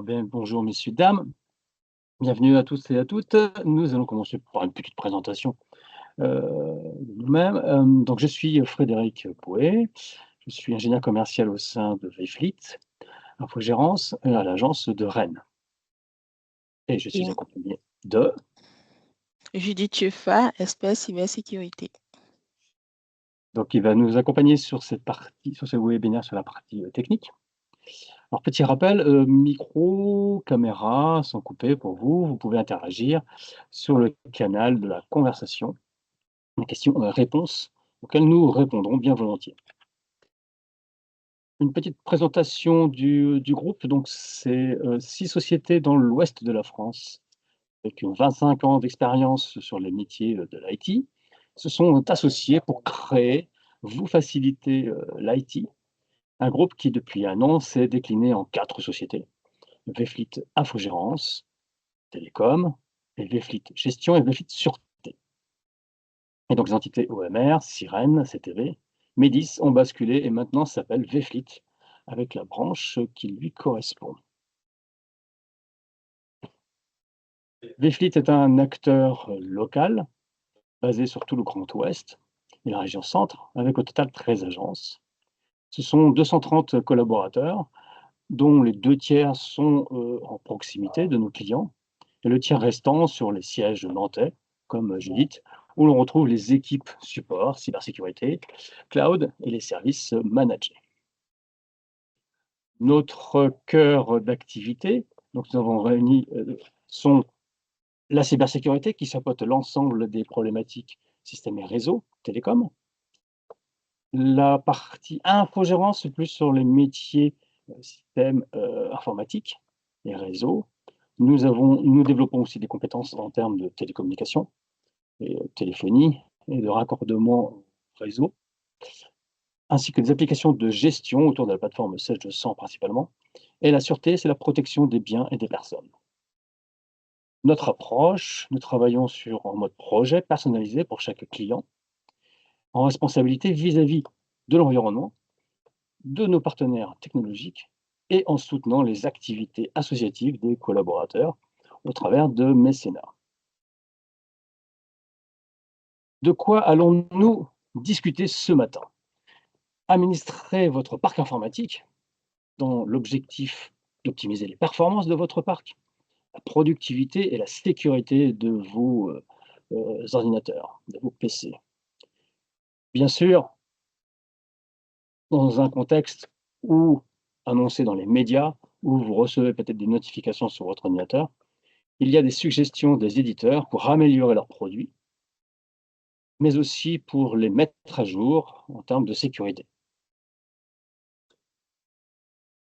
Bien, bonjour messieurs, dames, bienvenue à tous et à toutes. Nous allons commencer par une petite présentation de nous-mêmes. Donc je suis Frédéric Pouet, je suis ingénieur commercial au sein de Vfleet, infogérance à l'agence de Rennes. Et je Et suis accompagné de... Judith Cheffa, expert cybersécurité. Donc il va nous accompagner sur cette partie, sur ce webinaire sur la partie technique. Alors petit rappel, micro, caméra sont coupés pour vous, vous pouvez interagir sur le canal de la conversation. Des questions-réponses auxquelles nous répondrons bien volontiers. Une petite présentation du groupe, donc c'est 6 sociétés dans l'ouest de la France, avec 25 ans d'expérience sur les métiers de l'IT, se sont associés pour créer, vous faciliter l'IT, un groupe qui depuis un an s'est décliné en 4 sociétés: Vfleet Infogérance, Télécom, et Vfleet Gestion et Vfleet Sûreté. Et donc les entités OMR, Sirène, CTV, Médis ont basculé et maintenant s'appellent Vfleet, avec la branche qui lui correspond. Vfleet est un acteur local, basé sur tout le Grand Ouest et la région Centre, avec au total 13 agences. Ce sont 230 collaborateurs, dont les 2 tiers sont en proximité de nos clients, et le tiers restant sur les sièges nantais, comme Judith, où l'on retrouve les équipes support, cybersécurité, cloud et les services managés. Notre cœur d'activité, donc nous avons réuni, sont la cybersécurité qui chapeaute l'ensemble des problématiques système et réseau, télécom. La partie infogérance, c'est plus sur les métiers système informatique et réseau. Nous développons aussi des compétences en termes de télécommunication et téléphonie et de raccordement réseau, ainsi que des applications de gestion autour de la plateforme Sage 200 principalement. Et la sûreté, c'est la protection des biens et des personnes. Notre approche, nous travaillons en mode projet personnalisé pour chaque client, en responsabilité vis-à-vis de l'environnement, de nos partenaires technologiques et en soutenant les activités associatives des collaborateurs au travers de mécénat. De quoi allons-nous discuter ce matin? Administrer votre parc informatique dans l'objectif d'optimiser les performances de votre parc, la productivité et la sécurité de vos ordinateurs, de vos PC. Bien sûr, dans un contexte où, annoncé dans les médias, où vous recevez peut-être des notifications sur votre ordinateur, il y a des suggestions des éditeurs pour améliorer leurs produits, mais aussi pour les mettre à jour en termes de sécurité.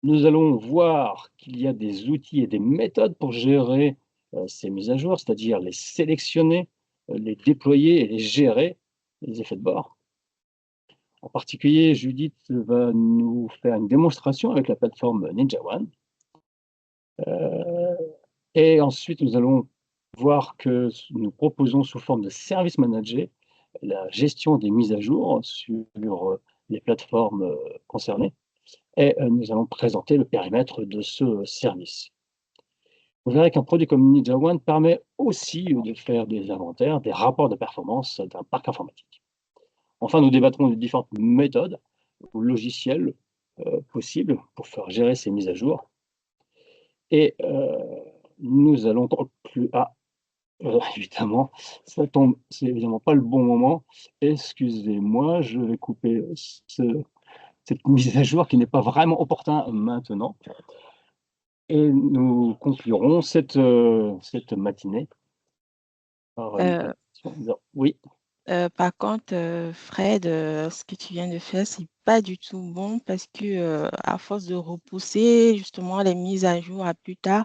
Nous allons voir qu'il y a des outils et des méthodes pour gérer ces mises à jour, c'est-à-dire les sélectionner, les déployer et les gérer, les effets de bord. En particulier, Judith va nous faire une démonstration avec la plateforme NinjaOne. Et ensuite, nous allons voir que nous proposons sous forme de service managé la gestion des mises à jour sur les plateformes concernées. Et nous allons présenter le périmètre de ce service. Vous verrez qu'un produit comme NinjaOne permet aussi de faire des inventaires, des rapports de performance d'un parc informatique. Enfin, nous débattrons des différentes méthodes ou logiciels possibles pour faire gérer ces mises à jour. Et nous allons conclure. Évidemment, ça tombe, c'est évidemment pas le bon moment. Excusez-moi, je vais couper cette mise à jour qui n'est pas vraiment opportun maintenant. Et nous conclurons cette matinée par une Euh, présentation. Oui, Par contre, Fred, ce que tu viens de faire, c'est pas du tout bon parce que à force de repousser justement les mises à jour à plus tard,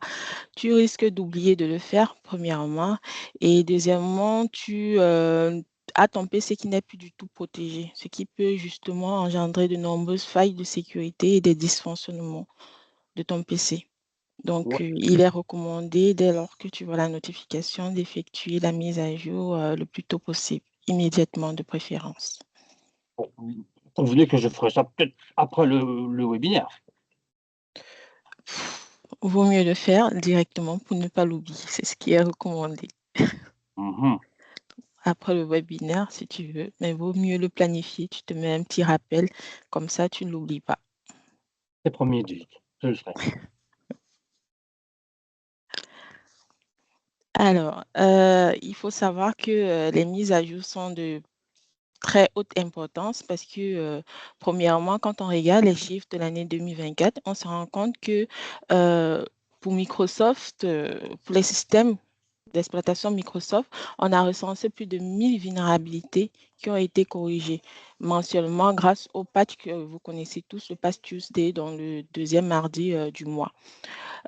tu risques d'oublier de le faire, premièrement, et deuxièmement, tu as ton PC qui n'est plus du tout protégé, ce qui peut justement engendrer de nombreuses failles de sécurité et des dysfonctionnements de ton PC. Donc, ouais, il est recommandé, dès lors que tu vois la notification, d'effectuer la mise à jour le plus tôt possible, immédiatement de préférence. bon, vous voulez que je ferai ça peut-être après le webinaire. Vaut mieux le faire directement pour ne pas l'oublier. C'est ce qui est recommandé. Mhm. Après le webinaire, si tu veux, mais vaut mieux le planifier. Tu te mets un petit rappel, comme ça, tu ne l'oublies pas. C'est promis, Jake, je le ferai. Alors, il faut savoir que les mises à jour sont de très haute importance parce que, premièrement, quand on regarde les chiffres de l'année 2024, on se rend compte que pour Microsoft, pour les systèmes d'exploitation Microsoft, on a recensé plus de 1000 vulnérabilités qui ont été corrigées mensuellement grâce au patch que vous connaissez tous, le patch Tuesday, dans le deuxième mardi du mois.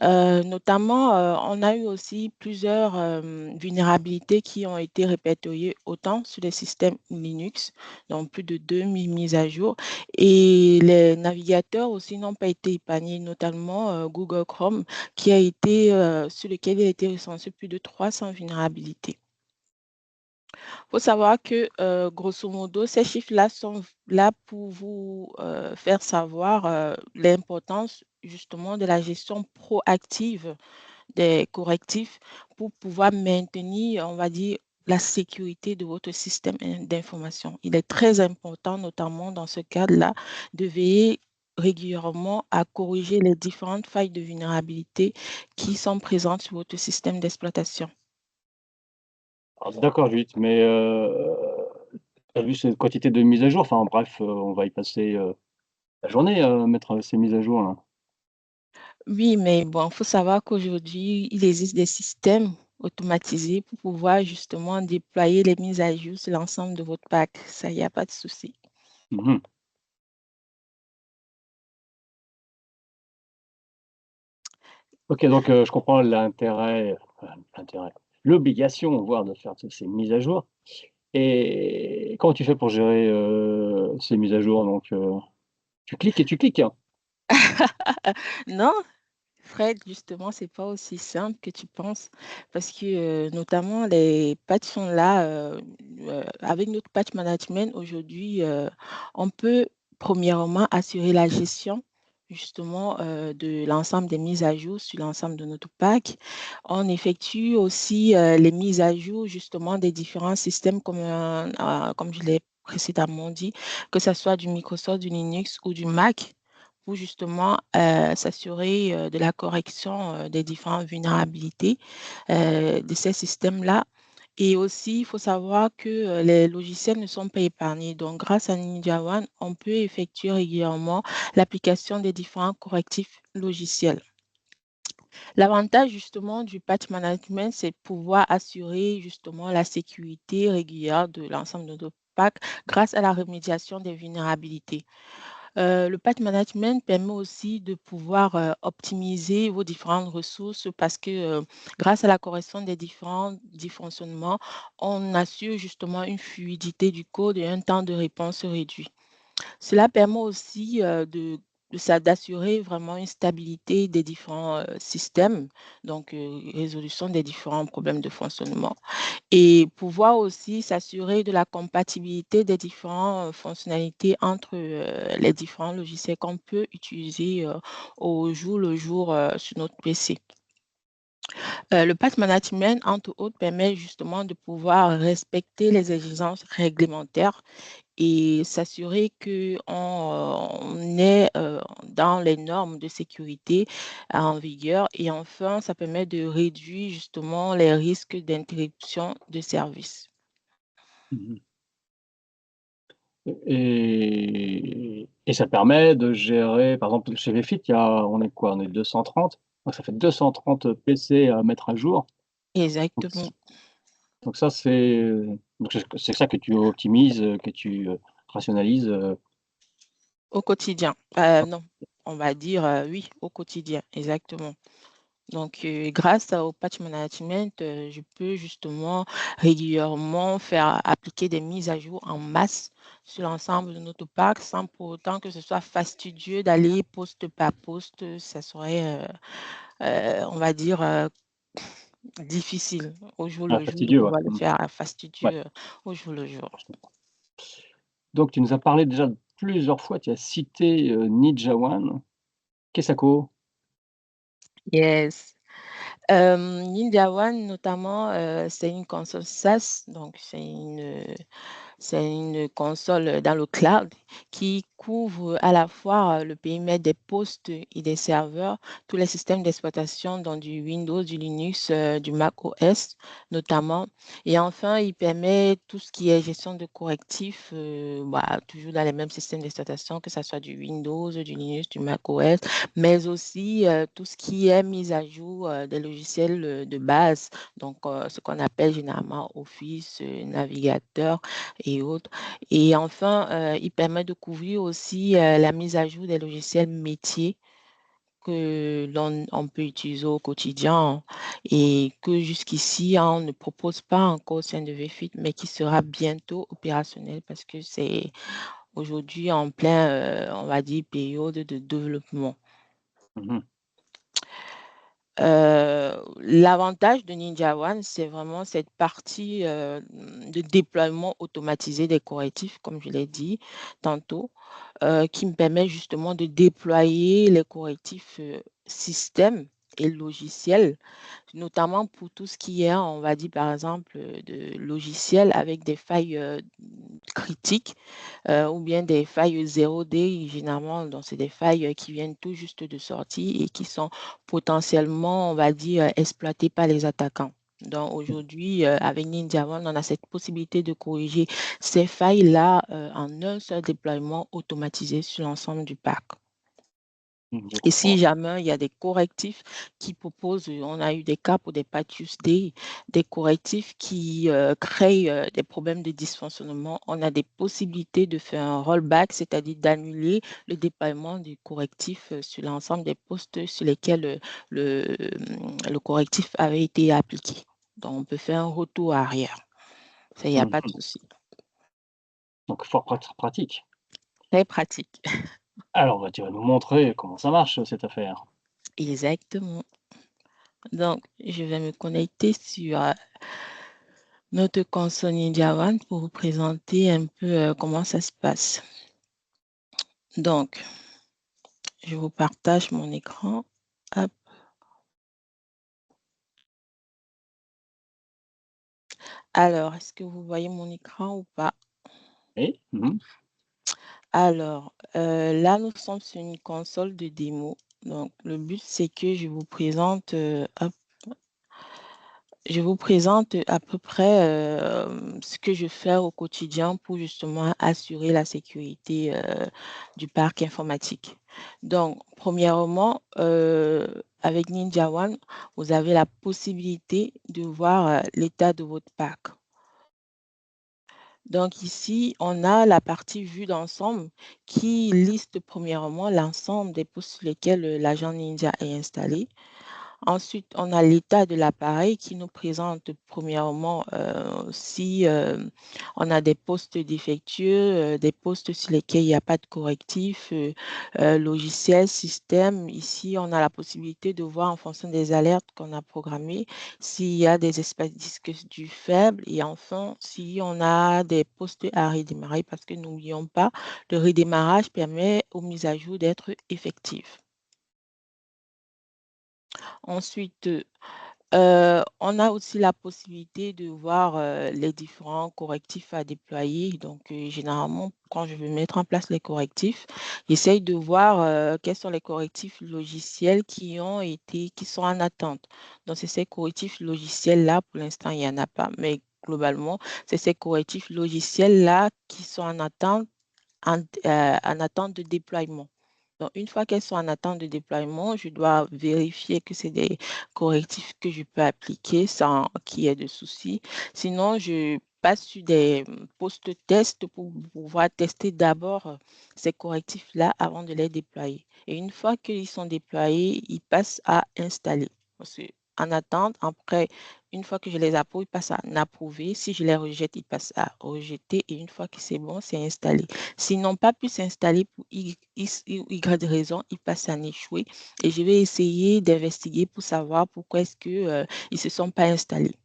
Notamment, on a eu aussi plusieurs vulnérabilités qui ont été répertoriées autant sur les systèmes Linux, donc plus de 2000 mises à jour. Et les navigateurs aussi n'ont pas été épargnés, notamment Google Chrome, sur lequel il a été recensé plus de 300 vulnérabilités. Il faut savoir que, grosso modo, ces chiffres-là sont là pour vous faire savoir l'importance justement de la gestion proactive des correctifs pour pouvoir maintenir, on va dire, la sécurité de votre système d'information. Il est très important, notamment dans ce cadre-là, de veiller régulièrement à corriger les différentes failles de vulnérabilité qui sont présentes sur votre système d'exploitation. Alors, d'accord, Judith, mais tu as vu cette quantité de mises à jour? Enfin bref, on va y passer la journée à mettre ces mises à jour là. Oui, mais bon, il faut savoir qu'aujourd'hui, il existe des systèmes automatisés pour pouvoir justement déployer les mises à jour sur l'ensemble de votre pack. Ça, il n'y a pas de souci. Mhm. Ok, donc je comprends l'intérêt, l'obligation, voire de faire ces mises à jour. Et comment tu fais pour gérer ces mises à jour? Donc, tu cliques et tu cliques, hein. Non, Fred, justement, c'est pas aussi simple que tu penses parce que notamment les patchs sont là avec notre patch management aujourd'hui, on peut premièrement assurer la gestion justement de l'ensemble des mises à jour sur l'ensemble de notre pack. On effectue aussi les mises à jour justement des différents systèmes comme je l'ai précédemment dit, que ce soit du Microsoft, du Linux ou du Mac pour justement s'assurer de la correction des différentes vulnérabilités de ces systèmes-là. Et aussi, il faut savoir que les logiciels ne sont pas épargnés. Donc, grâce à NinjaOne, on peut effectuer régulièrement l'application des différents correctifs logiciels. L'avantage justement du patch management, c'est de pouvoir assurer justement la sécurité régulière de l'ensemble de nos packs grâce à la remédiation des vulnérabilités. Le patch management permet aussi de pouvoir optimiser vos différentes ressources parce que grâce à la correction des différents dysfonctionnements, on assure justement une fluidité du code et un temps de réponse réduit. Cela permet aussi d'assurer vraiment une stabilité des différents systèmes, donc résolution des différents problèmes de fonctionnement et pouvoir aussi s'assurer de la compatibilité des différentes fonctionnalités entre les différents logiciels qu'on peut utiliser au jour le jour sur notre PC. Le patch management, entre autres, permet justement de pouvoir respecter les exigences réglementaires et s'assurer qu'on est dans les normes de sécurité en vigueur. Et enfin, ça permet de réduire justement les risques d'interruption de service. Mhm. Et ça permet de gérer, par exemple, chez Vfit, on est quoi? On est 230, donc ça fait 230 PC à mettre à jour. Donc, Exactement. donc ça, c'est ça que tu optimises, que tu rationalises. Au quotidien. Non, on va dire oui, au quotidien, exactement. Donc, grâce au patch management, je peux justement régulièrement faire appliquer des mises à jour en masse sur l'ensemble de notre parc sans pour autant que ce soit fastidieux d'aller poste par poste. Ça serait, on va dire, difficile au jour Ah, le jour de fastidieux, ouais. pouvoir le Mmh. faire Ouais, fastidieux au jour le jour. je comprends. Donc tu nous as parlé déjà plusieurs fois, tu as cité, NinjaOne. Qu'est-ce que ça? Yes. Ninja One, notamment, c'est une console SaaS, donc c'est une console dans le cloud qui couvre à la fois le périmètre des postes et des serveurs, tous les systèmes d'exploitation dans du Windows, du Linux, du Mac OS notamment. Et enfin, il permet tout ce qui est gestion de correctifs, toujours dans les mêmes systèmes d'exploitation, que ce soit du Windows, du Linux, du Mac OS, mais aussi tout ce qui est mise à jour des logiciels de base, donc ce qu'on appelle généralement Office, navigateur et autres. Et enfin, il permet de couvrir aussi la mise à jour des logiciels métiers que l'on peut utiliser au quotidien et que jusqu'ici, on ne propose pas encore au sein de VFIT, mais qui sera bientôt opérationnel parce que c'est aujourd'hui en plein, on va dire, période de développement. Mhm. L'avantage de Ninja One, c'est vraiment cette partie de déploiement automatisé des correctifs, comme je l'ai dit tantôt, qui me permet justement de déployer les correctifs système et logiciels, notamment pour tout ce qui est, on va dire par exemple, de logiciels avec des failles critiques ou bien des failles 0D, généralement, donc c'est des failles qui viennent tout juste de sortir et qui sont potentiellement, on va dire, exploitées par les attaquants. Donc aujourd'hui, avec Ninja One, on a cette possibilité de corriger ces failles-là en un seul déploiement automatisé sur l'ensemble du parc. Je Et si comprends. jamais il y a des correctifs qui proposent, on a eu des cas pour des patch day, des correctifs qui créent des problèmes de dysfonctionnement, on a des possibilités de faire un rollback, c'est-à-dire d'annuler le déploiement du correctif sur l'ensemble des postes sur lesquels le correctif avait été appliqué. Donc, on peut faire un retour arrière. Ça, il n'y a pas de Mhm. souci. Donc fort pratique. Très pratique. Alors, bah, tu vas nous montrer comment ça marche, cette affaire. Exactement. Donc, je vais me connecter sur notre console Ninja One pour vous présenter un peu comment ça se passe. Donc, je vous partage mon écran. Hop. Alors, est-ce que vous voyez mon écran ou pas? Et mhm. Alors, là, nous sommes sur une console de démo. Donc, le but, c'est que je vous présente, hop, je vous présente à peu près ce que je fais au quotidien pour justement assurer la sécurité du parc informatique. Donc, premièrement, avec Ninja One, vous avez la possibilité de voir l'état de votre parc. Donc ici, on a la partie vue d'ensemble qui liste premièrement l'ensemble des postes sur lesquels l'agent Ninja est installé. Ensuite, on a l'état de l'appareil qui nous présente premièrement si on a des postes défectueux, des postes sur lesquels il n'y a pas de correctif, logiciel, système. Ici, on a la possibilité de voir en fonction des alertes qu'on a programmées s'il y a des espaces disques durs faibles et enfin si on a des postes à redémarrer parce que n'oublions pas, le redémarrage permet aux mises à jour d'être effectives. Ensuite, on a aussi la possibilité de voir, les différents correctifs à déployer. Donc, généralement, quand je veux mettre en place les correctifs, j'essaye de voir, quels sont les correctifs logiciels qui sont en attente. Donc, c'est ces correctifs logiciels-là, pour l'instant, il y en a pas, mais globalement, c'est ces correctifs logiciels-là qui sont en attente de déploiement. Donc, une fois qu'elles sont en attente de déploiement, je dois vérifier que c'est des correctifs que je peux appliquer sans qu'il y ait de soucis. Sinon, je passe sur des postes tests pour pouvoir tester d'abord ces correctifs-là avant de les déployer. Et une fois qu'ils sont déployés, ils passent à installer. Parce que en attente, après, une fois que je les approuve, ils passent à approuver. Si je les rejette, ils passent à rejeter. Et une fois que c'est bon, c'est installé. S'ils n'ont pas pu s'installer pour Y raison, ils passent à échouer. Et je vais essayer d'investiguer pour savoir pourquoi est-ce que, ils ne se sont pas installés.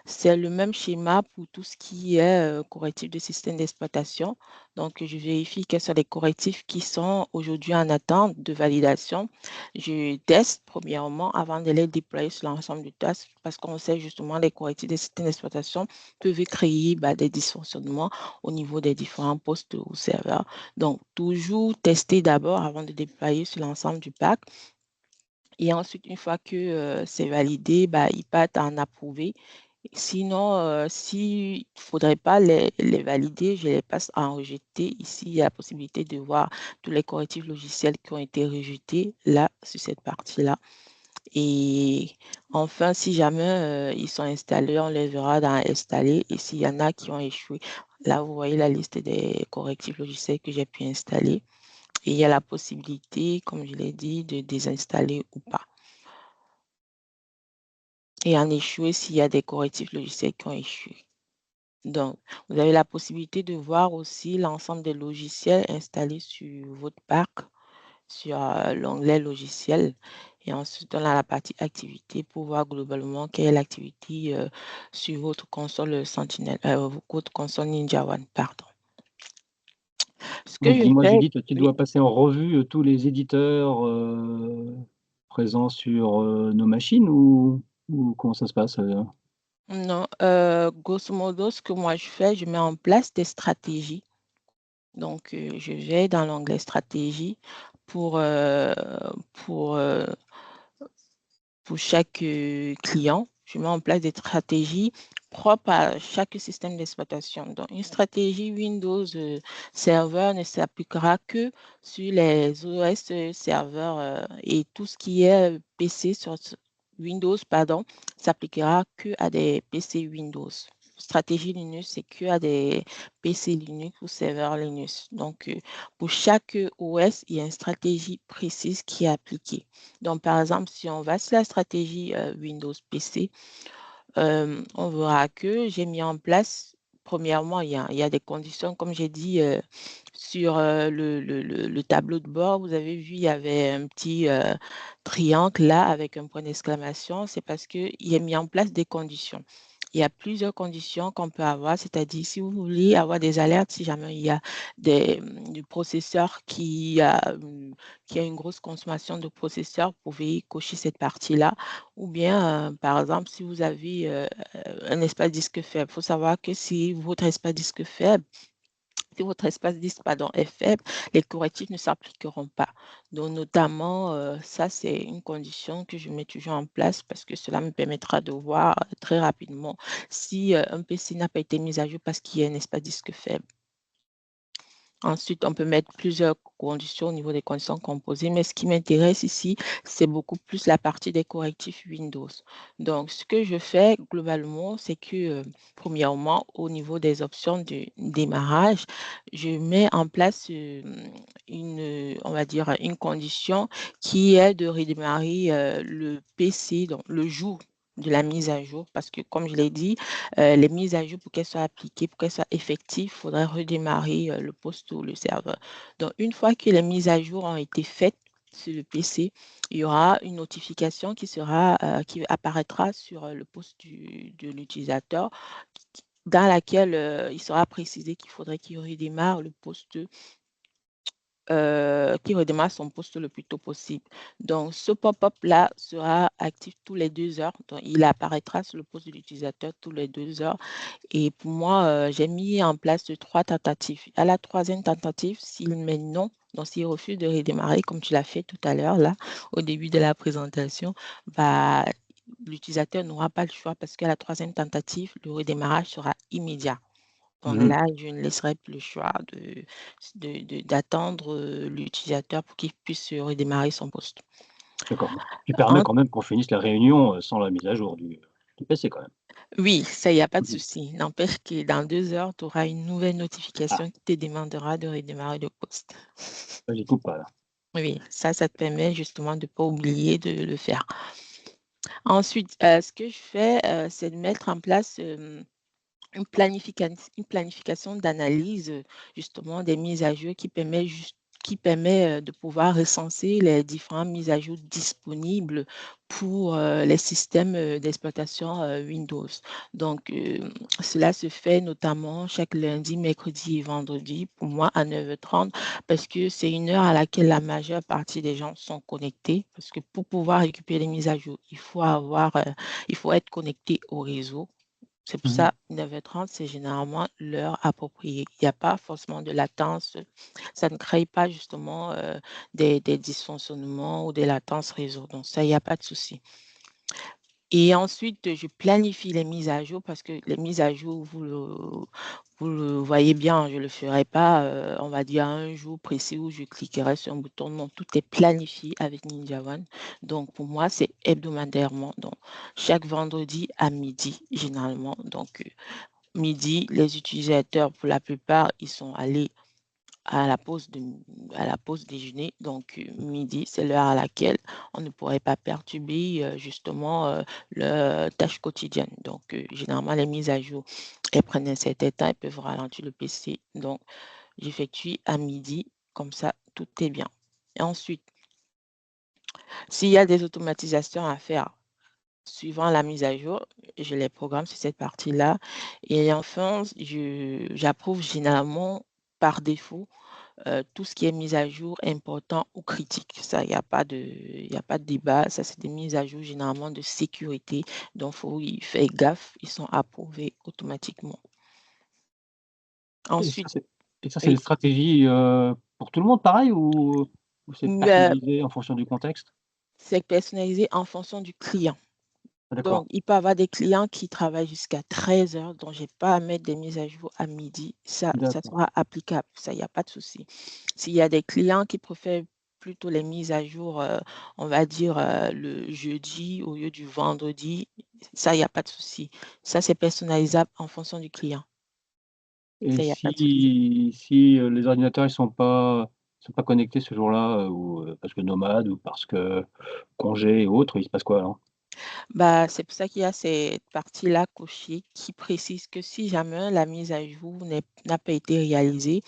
C'est le même schéma pour tout ce qui est correctif de système d'exploitation. Donc, je vérifie quels sont les correctifs qui sont aujourd'hui en attente de validation. Je teste premièrement avant de les déployer sur l'ensemble du task parce qu'on sait justement les correctifs des systèmes d'exploitation peuvent créer des dysfonctionnements au niveau des différents postes ou serveurs. Donc, toujours tester d'abord avant de déployer sur l'ensemble du pack. Et ensuite, une fois que c'est validé, ils partent en approuvé. Sinon, s'il ne faudrait pas les valider, je les passe en rejeté. Ici, il y a la possibilité de voir tous les correctifs logiciels qui ont été rejetés là, sur cette partie-là. Et enfin, si jamais ils sont installés, on les verra dans installer. Et s'il y en a qui ont échoué, là, vous voyez la liste des correctifs logiciels que j'ai pu installer. Et il y a la possibilité, comme je l'ai dit, de désinstaller ou pas. Et en échouer s'il y a des correctifs logiciels qui ont échoué. Donc, vous avez la possibilité de voir aussi l'ensemble des logiciels installés sur votre parc, sur l'onglet logiciel. Et ensuite, on a la partie activité pour voir globalement quelle est l'activité sur votre console Sentinel, votre console Ninja One, pardon. Ce que Donc je dis-moi fais, Judith, tu oui, dois passer en revue, tous les éditeurs, présents sur, nos machines ou comment ça se passe, non, grosso modo, ce que moi je fais, je mets en place des stratégies. Donc, je vais dans l'onglet stratégie pour, euh, pour, euh, pour chaque client. Je mets en place des stratégies propres à chaque système d'exploitation. Donc, une stratégie Windows Server ne s'appliquera que sur les OS serveurs et tout ce qui est PC sur Windows, pardon, s'appliquera que à des PC Windows. Stratégie Linux, c'est que à des PC Linux ou serveurs Linux. Donc, pour chaque OS, il y a une stratégie précise qui est appliquée. Donc, par exemple, si on va sur la stratégie Windows PC, on verra que j'ai mis en place, premièrement, il y a des conditions, comme j'ai dit, sur le tableau de bord, vous avez vu, il y avait un petit triangle là avec un point d'exclamation. C'est parce qu'il a mis en place des conditions. Il y a plusieurs conditions qu'on peut avoir, c'est-à-dire si vous voulez avoir des alertes, si jamais il y a du processeur qui a une grosse consommation de processeur, vous pouvez cocher cette partie-là. Ou bien, par exemple, si vous avez un espace disque faible, il faut savoir que si votre espace disque pardon, est faible, les correctifs ne s'appliqueront pas. Donc, notamment, ça, c'est une condition que je mets toujours en place parce que cela me permettra de voir très rapidement si un PC n'a pas été mis à jour parce qu'il y a un espace disque faible. Ensuite, on peut mettre plusieurs conditions au niveau des conditions composées, mais ce qui m'intéresse ici, c'est beaucoup plus la partie des correctifs Windows. Donc, ce que je fais globalement, c'est que, premièrement, au niveau des options de démarrage, je mets en place on va dire, une condition qui est de redémarrer le PC, donc le jour de la mise à jour, parce que, comme je l'ai dit, les mises à jour, pour qu'elles soient appliquées, pour qu'elles soient effectives, il faudrait redémarrer le poste ou le serveur. Donc, une fois que les mises à jour ont été faites sur le PC, il y aura une notification qui apparaîtra sur le poste de l'utilisateur dans laquelle il sera précisé qu'il faudrait qu'il redémarre le poste qui redémarre son poste le plus tôt possible. Donc, ce pop-up-là sera actif tous les 2 heures. Donc, il apparaîtra sur le poste de l'utilisateur tous les 2 heures. Et pour moi, j'ai mis en place 3 tentatives. À la troisième tentative, s'il met non, donc s'il refuse de redémarrer, comme tu l'as fait tout à l'heure, là, au début de la présentation, l'utilisateur n'aura pas le choix parce qu'à la troisième tentative, le redémarrage sera immédiat. Donc Mmh. là, je ne laisserai plus le choix d'attendre l'utilisateur pour qu'il puisse redémarrer son poste. D'accord. Tu permets En- quand même qu'on finisse la réunion, sans la mise à jour du PC quand même? oui, ça, il n'y a pas de Mmh. souci. N'empêche que dans 2 heures, tu auras une nouvelle Ah, notification qui te demandera de redémarrer le poste. ça j'écoute pas là. Oui, ça te permet justement de ne pas oublier de le faire. Ensuite, ce que je fais, c'est de mettre en place une planification d'analyse, justement, des mises à jour qui permet juste qui permet de pouvoir recenser les différentes mises à jour disponibles pour les systèmes d'exploitation Windows. Donc, cela se fait notamment chaque lundi, mercredi et vendredi, pour moi à 9h30, parce que c'est une heure à laquelle la majeure partie des gens sont connectés, parce que pour pouvoir récupérer les mises à jour, il faut être connecté au réseau. C'est pour Mhm. ça, 9h30, c'est généralement l'heure appropriée. Il n'y a pas forcément de latence. Ça ne crée pas justement des dysfonctionnements ou des latences réseau. Donc ça, il n'y a pas de souci. Et ensuite, je planifie les mises à jour parce que les mises à jour, vous le voyez bien, je ne le ferai pas, on va dire, un jour précis où je cliquerai sur un bouton. Non, tout est planifié avec Ninja One. Donc, pour moi, c'est hebdomadairement. Donc, chaque vendredi à midi, généralement. Donc, midi, les utilisateurs, pour la plupart, ils sont allés à à la pause déjeuner. Donc, midi, c'est l'heure à laquelle on ne pourrait pas perturber justement leurs tâches quotidiennes. Donc, généralement, les mises à jour, elles prennent un certain temps, elles peuvent ralentir le PC. Donc, j'effectue à midi, comme ça, tout est bien. Et ensuite, s'il y a des automatisations à faire suivant la mise à jour, je les programme sur cette partie-là. Et enfin, j'approuve généralement par défaut tout ce qui est mise à jour important ou critique. Ça, il y a pas de débat. Ça, c'est des mises à jour généralement de sécurité. Donc, il faut y faire gaffe. Ils sont approuvés automatiquement. Et ça, Ensuite, c'est des oui, stratégies, pour tout le monde pareil ou c'est euh, personnalisé en fonction du contexte? c'est personnalisé en fonction du client. Ah Donc, d'accord, il peut y avoir des clients qui travaillent jusqu'à 13h, donc je n'ai pas à mettre des mises à jour à midi. Ça d'accord. sera applicable, ça, il n'y a pas de souci. S'il y a des clients qui préfèrent plutôt les mises à jour, on va dire le jeudi au lieu du vendredi, ça, il n'y a pas de souci. Ça, c'est personnalisable en fonction du client. Et Ça, il n'y a pas de souci. les ordinateurs, ils sont pas connectés ce jour-là, parce que nomade ou parce que congé et autres, il se passe quoi alors? Bah, c'est pour ça qu'il y a cette partie-là cochée qui précise que si jamais la mise à jour n'a pas été réalisée,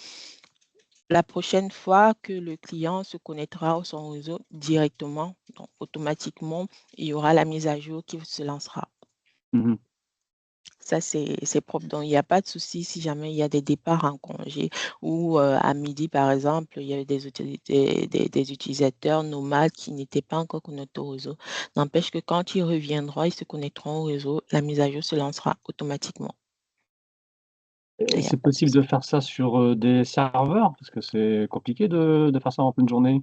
la prochaine fois que le client se connectera à son réseau directement, donc automatiquement, il y aura la mise à jour qui se lancera. Mmh. Ça, c'est propre. Donc, il n'y a pas de souci si jamais il y a des départs en congé ou à midi, par exemple, il y avait des utilisateurs nomades qui n'étaient pas encore connectés au réseau. N'empêche que quand ils reviendront, ils se connecteront au réseau, la mise à jour se lancera automatiquement. Il n'y a C'est pas de possible souci. de faire ça sur, des serveurs? Parce que c'est compliqué de faire ça en pleine journée.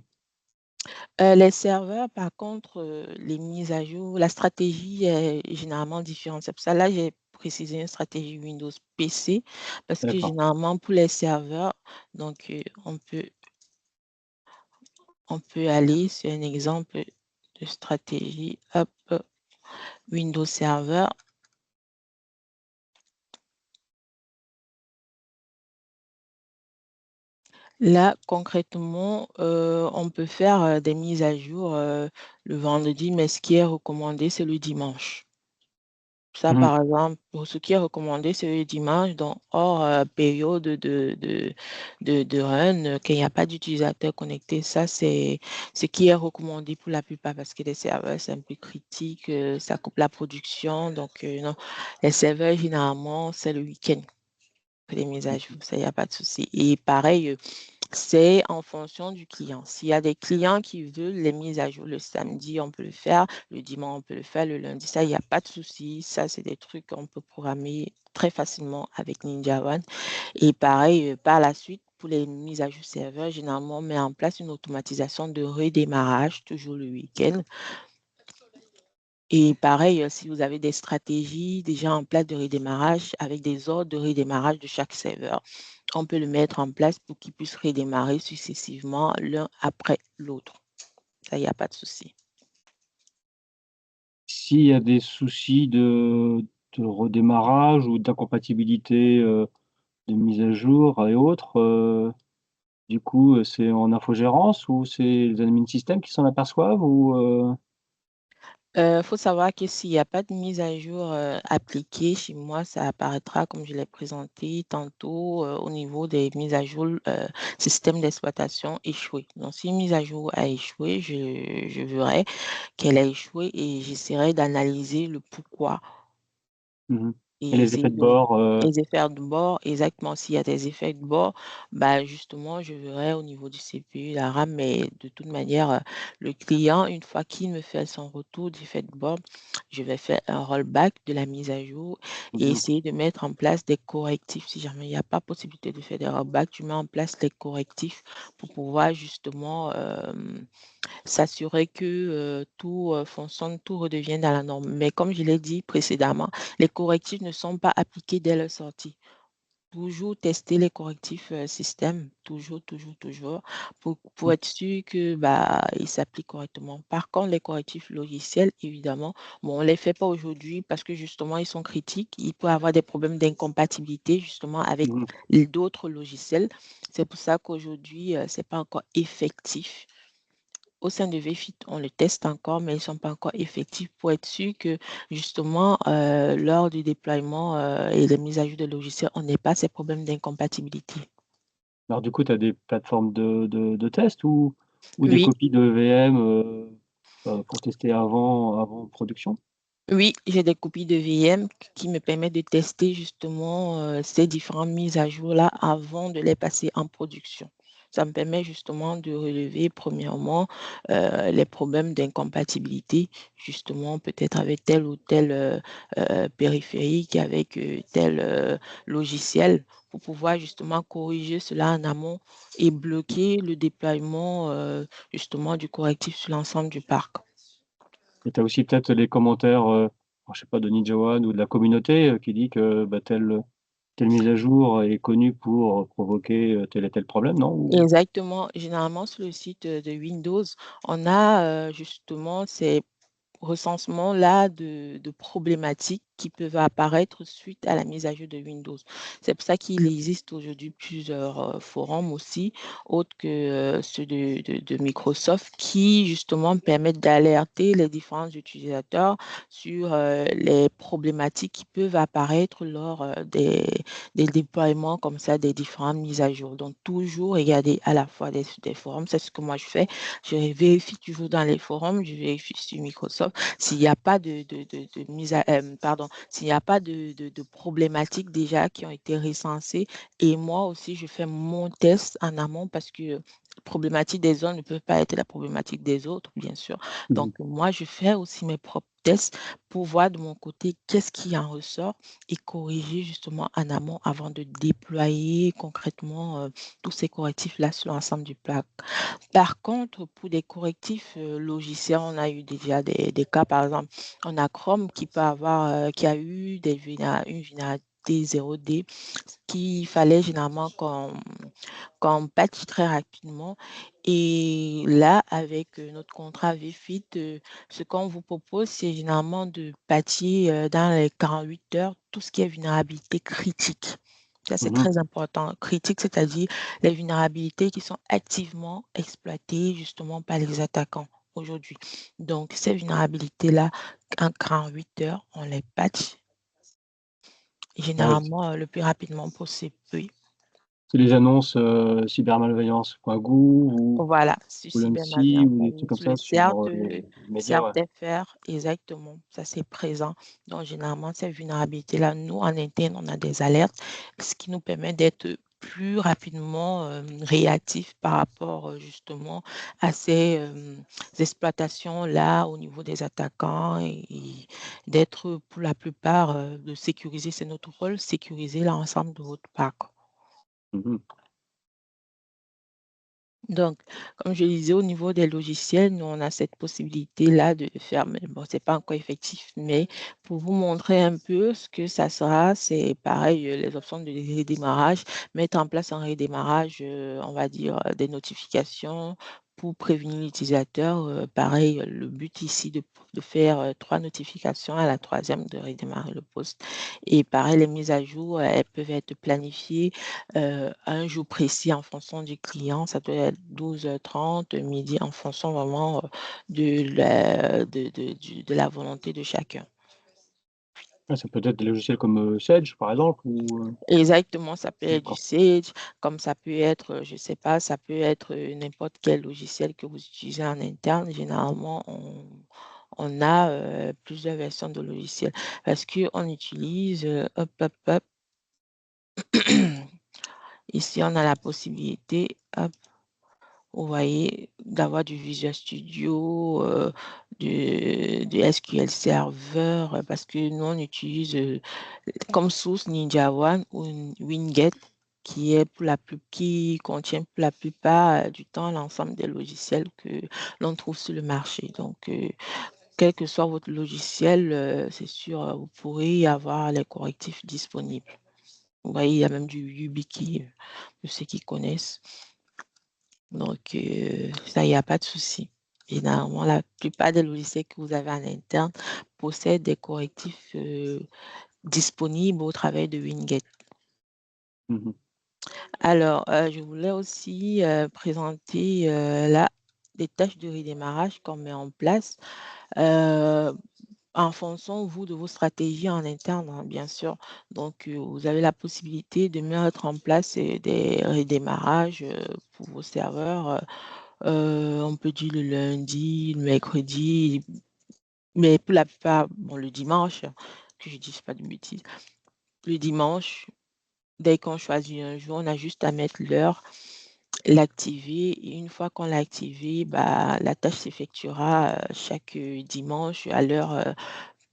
Les serveurs, par contre, les mises à jour, la stratégie est généralement différente. C'est pour ça, là, j'ai précisé une stratégie Windows PC parce que D'accord. généralement, pour les serveurs, donc, on peut aller sur un exemple de stratégie. Hop, Windows Server. Là, concrètement, on peut faire des mises à jour le vendredi, mais ce qui est recommandé, c'est le dimanche. Ça, Mmh. par exemple, pour ce qui est recommandé, c'est le dimanche, donc hors période de run, qu'il n'y a pas d'utilisateur connecté. Ça, c'est ce qui est recommandé pour la plupart parce que les serveurs, c'est un peu critique, ça coupe la production. Donc, non, les serveurs, généralement, c'est le week-end pour les mises à jour. Ça, il n'y a pas de souci. Et pareil, c'est en fonction du client. S'il y a des clients qui veulent les mises à jour le samedi, on peut le faire. Le dimanche, on peut le faire. Le lundi, ça, il n'y a pas de souci. Ça, c'est des trucs qu'on peut programmer très facilement avec Ninja One. Et pareil, par la suite, pour les mises à jour serveur, généralement, on met en place une automatisation de redémarrage, toujours le week-end. Et pareil, si vous avez des stratégies déjà en place de redémarrage avec des ordres de redémarrage de chaque serveur, on peut le mettre en place pour qu'il puisse redémarrer successivement l'un après l'autre. Ça, il n'y a pas de souci. S'il y a des soucis de redémarrage ou d'incompatibilité, de mise à jour et autres, du coup, c'est en infogérance ou c'est les admin système qui s'en aperçoivent ou? Faut savoir que s'il n'y a pas de mise à jour appliquée chez moi, ça apparaîtra comme je l'ai présenté tantôt au niveau des mises à jour système d'exploitation échoué. Donc, si une mise à jour a échoué, je verrai qu'elle a échoué et j'essaierai d'analyser le pourquoi Mhm. Et et les essayer effets de de bord, les effets de bord, exactement. S'il y a des effets de bord, bah justement, je verrai au niveau du CPU, la RAM, mais de toute manière, le client, une fois qu'il me fait son retour d'effet de bord, je vais faire un rollback de la mise à jour et mhm, essayer de mettre en place des correctifs. Si jamais il n'y a pas possibilité de faire des rollbacks, je mets en place les correctifs pour pouvoir justement s'assurer que tout fonctionne, tout redevienne dans la norme. Mais comme je l'ai dit précédemment, les correctifs ne sont pas appliqués dès leur sortie. Toujours tester les correctifs système, toujours, pour être sûr que bah, ils s'appliquent correctement. Par contre, les correctifs logiciels, évidemment, bon, on ne les fait pas aujourd'hui parce que justement, ils sont critiques. Il peut y avoir des problèmes d'incompatibilité justement avec mhm. d'autres logiciels. C'est pour ça qu'aujourd'hui, ce n'est pas encore effectif au sein de VFit, on le teste encore, mais ils ne sont pas encore effectifs pour être sûr que justement, lors du déploiement et des mises à jour de logiciels, on n'ait pas ces problèmes d'incompatibilité. Alors du coup, tu as des plateformes de test ou des Oui, copies de VM, pour tester avant production? oui, j'ai des copies de VM qui me permettent de tester justement ces différentes mises à jour-là avant de les passer en production. Ça me permet justement de relever, premièrement, les problèmes d'incompatibilité, justement, peut-être avec tel ou tel périphérique, avec tel logiciel, pour pouvoir justement corriger cela en amont et bloquer le déploiement justement du correctif sur l'ensemble du parc. Et tu as aussi peut-être les commentaires, je sais pas, de NinjaOne ou de la communauté, qui dit que, bah, telle mise à jour est connue pour provoquer, tel et tel problème, non? Ou Exactement. Généralement, sur le site de Windows, on a justement ces recensement-là de problématiques qui peuvent apparaître suite à la mise à jour de Windows. C'est pour ça qu'il existe aujourd'hui plusieurs forums aussi, autres que ceux de Microsoft, qui justement permettent d'alerter les différents utilisateurs sur les problématiques qui peuvent apparaître lors des déploiements comme ça, des différentes mises à jour. Donc, toujours regarder à la fois des forums, c'est ce que moi je fais. Je vérifie toujours dans les forums, je vérifie sur Microsoft s'il n'y a pas de mise à, pardon, s'il n'y a pas de problématiques déjà qui ont été recensées. Et moi aussi, je fais mon test en amont parce que problématiques des uns ne peuvent pas être la problématique des autres, bien sûr. mmh. Donc, moi, je fais aussi mes propres tests pour voir de mon côté qu'est-ce qui en ressort et corriger justement en amont avant de déployer concrètement tous ces correctifs-là sur l'ensemble du plat. Par contre, pour des correctifs logiciels, on a eu déjà des cas, par exemple, on a Chrome qui peut avoir, qui a eu une vulnérabilité 0D qu'il fallait généralement qu'on patche très rapidement. Et là, avec notre contrat VFit, ce qu'on vous propose, c'est généralement de patcher dans les 48 heures tout ce qui est vulnérabilité critique. Ça, c'est Mmh. très important. Critique, c'est-à-dire les vulnérabilités qui sont activement exploitées justement par les attaquants aujourd'hui. Donc, ces vulnérabilités-là, en 48 heures, on les patch Ah oui, généralement le plus rapidement possible. Oui. c'est les annonces, cybermalveillance.gouv Voilà, sur ou l'ANSSI cybermalveillance, ou des trucs comme sur le ça sur, les médias, ouais. CERT-FR, exactement, ça c'est présent. Donc, généralement, ces vulnérabilités-là, nous, en interne, on a des alertes, ce qui nous permet d'être plus rapidement réactifs par rapport justement à ces exploitations-là au niveau des attaquants et d'être pour la plupart de sécuriser, c'est notre rôle, sécuriser l'ensemble de votre parc. Mmh. Donc, comme je disais, au niveau des logiciels, nous, on a cette possibilité-là de le faire, mais bon, c'est pas encore effectif. Mais pour vous montrer un peu ce que ça sera, c'est pareil, les options de redémarrage, mettre en place un redémarrage, on va dire, des notifications pour prévenir l'utilisateur, pareil, le but ici de faire 3 notifications, à la 3e de redémarrer le poste. Et pareil, les mises à jour, elles peuvent être planifiées à un jour précis en fonction du client. Ça peut être 12h30, midi, en fonction vraiment de la volonté de chacun. Ouais, ça peut être des logiciels comme, Sage, par exemple, ou, Exactement, ça peut être du d'accord. Sage, comme ça peut être, je sais pas, ça peut être, n'importe quel logiciel que vous utilisez en interne. Généralement, on a, plusieurs versions de logiciels parce qu'on utilise, hop, ici, on a la possibilité, hop, vous voyez, d'avoir du Visual Studio, du SQL Server, parce que nous, on utilise, comme source NinjaOne ou Winget qui contient pour la plupart du temps l'ensemble des logiciels que l'on trouve sur le marché. Donc, quel que soit votre logiciel, c'est sûr, vous pourrez avoir les correctifs disponibles. Vous voyez, il y a même du YubiKey, pour ceux qui connaissent. Donc, ça, il n'y a pas de souci. Généralement, la plupart des logiciels que vous avez en interne possèdent des correctifs disponibles au travers de Winget. Mmh. Alors, je voulais aussi présenter là des tâches de redémarrage qu'on met en place euh, en fonction, vous, de vos stratégies en interne, hein, bien sûr. Donc, vous avez la possibilité de mettre en place des redémarrages pour vos serveurs. On peut dire le lundi, le mercredi, mais pour la plupart, bon, le dimanche, que je ne dise pas de bêtises, le dimanche, dès qu'on choisit un jour, on a juste à mettre l'heure, l'activer, et une fois qu'on l'a activé, bah, la tâche s'effectuera chaque dimanche à l'heure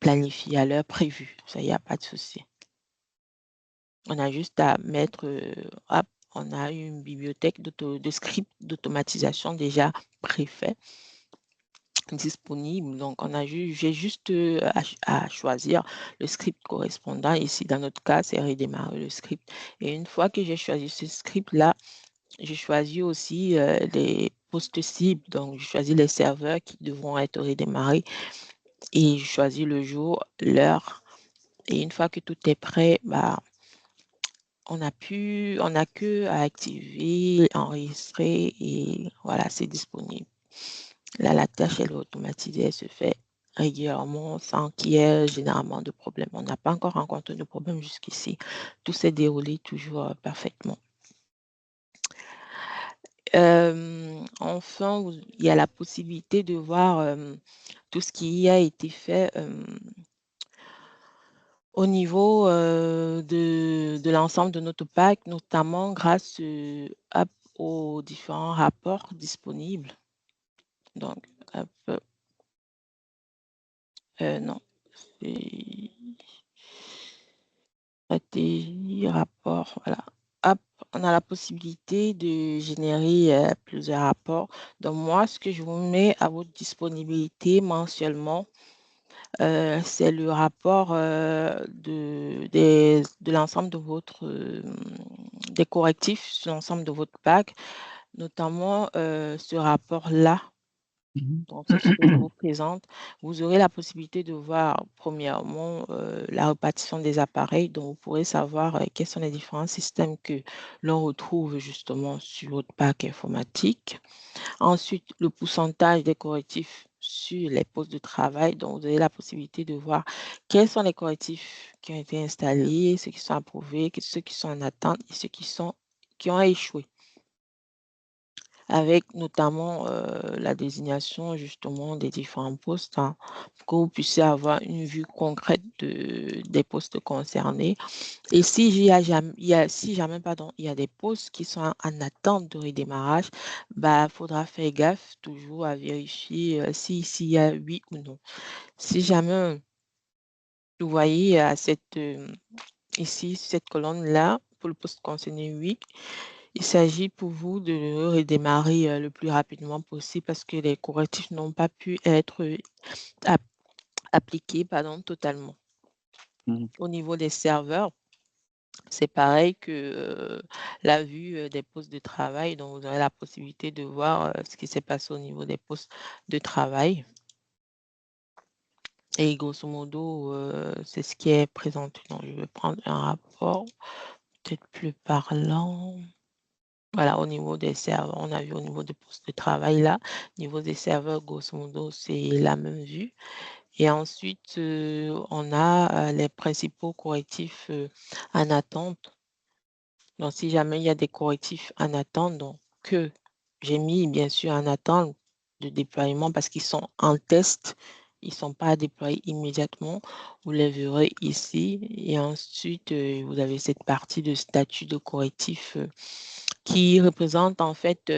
planifiée, à l'heure prévue. Ça, il n'y a pas de souci. On a juste à mettre, hop, on a une bibliothèque de scripts d'automatisation déjà préfet disponible. Donc, j'ai juste à choisir le script correspondant. Ici, dans notre cas, c'est redémarrer le script. Et une fois que j'ai choisi ce script-là, je choisis aussi les postes cibles. Donc, je choisis les serveurs qui devront être redémarrés et je choisis le jour, l'heure. Et une fois que tout est prêt, bah, on n'a que à activer, enregistrer et voilà, c'est disponible. Là, la tâche, elle est automatisée, elle se fait régulièrement sans qu'il y ait généralement de problème. On n'a pas encore rencontré de problème jusqu'ici. Tout s'est déroulé toujours parfaitement. Enfin, il y a la possibilité de voir tout ce qui a été fait au niveau de l'ensemble de notre pack, notamment grâce aux différents rapports disponibles. Donc, hop, non, c'est stratégie, rapport, voilà. Hop, on a la possibilité de générer plusieurs rapports. Donc, moi, ce que je vous mets à votre disponibilité mensuellement, c'est le rapport de l'ensemble de des correctifs sur l'ensemble de votre pack, notamment ce rapport-là. Mmh. Donc, c'est ce que je vous présente. Vous aurez la possibilité de voir, premièrement, la répartition des appareils. Donc, vous pourrez savoir quels sont les différents systèmes que l'on retrouve justement sur votre pack informatique. Ensuite, le pourcentage des correctifs sur les postes de travail. Donc, vous avez la possibilité de voir quels sont les correctifs qui ont été installés, ceux qui sont approuvés, ceux qui sont en attente et ceux qui ont échoué, avec notamment la désignation justement des différents postes, hein, pour que vous puissiez avoir une vue concrète des postes concernés. Et si jamais, pardon, il y a des postes qui sont en attente de redémarrage, bah, faudra faire gaffe toujours à vérifier s'il y a oui ou non. Si jamais vous voyez ici, cette colonne-là, pour le poste concerné oui, il s'agit pour vous de redémarrer le plus rapidement possible parce que les correctifs n'ont pas pu être ap- appliqués, pardon, totalement. Mmh. Au niveau des serveurs, C'est pareil que la vue des postes de travail, donc vous aurez la possibilité de voir ce qui s'est passé au niveau des postes de travail. Et grosso modo, c'est ce qui est présenté. Donc, je vais prendre un rapport peut-être plus parlant. Voilà, au niveau des serveurs, on a vu au niveau des postes de travail là. Au niveau des serveurs, grosso modo, c'est la même vue. Et ensuite, on a les principaux correctifs en attente. Donc, si jamais il y a des correctifs en attente, donc que j'ai mis bien sûr en attente de déploiement parce qu'ils sont en test, ils ne sont pas déployés immédiatement. Vous les verrez ici. Et ensuite, vous avez cette partie de statut de correctif qui représente en fait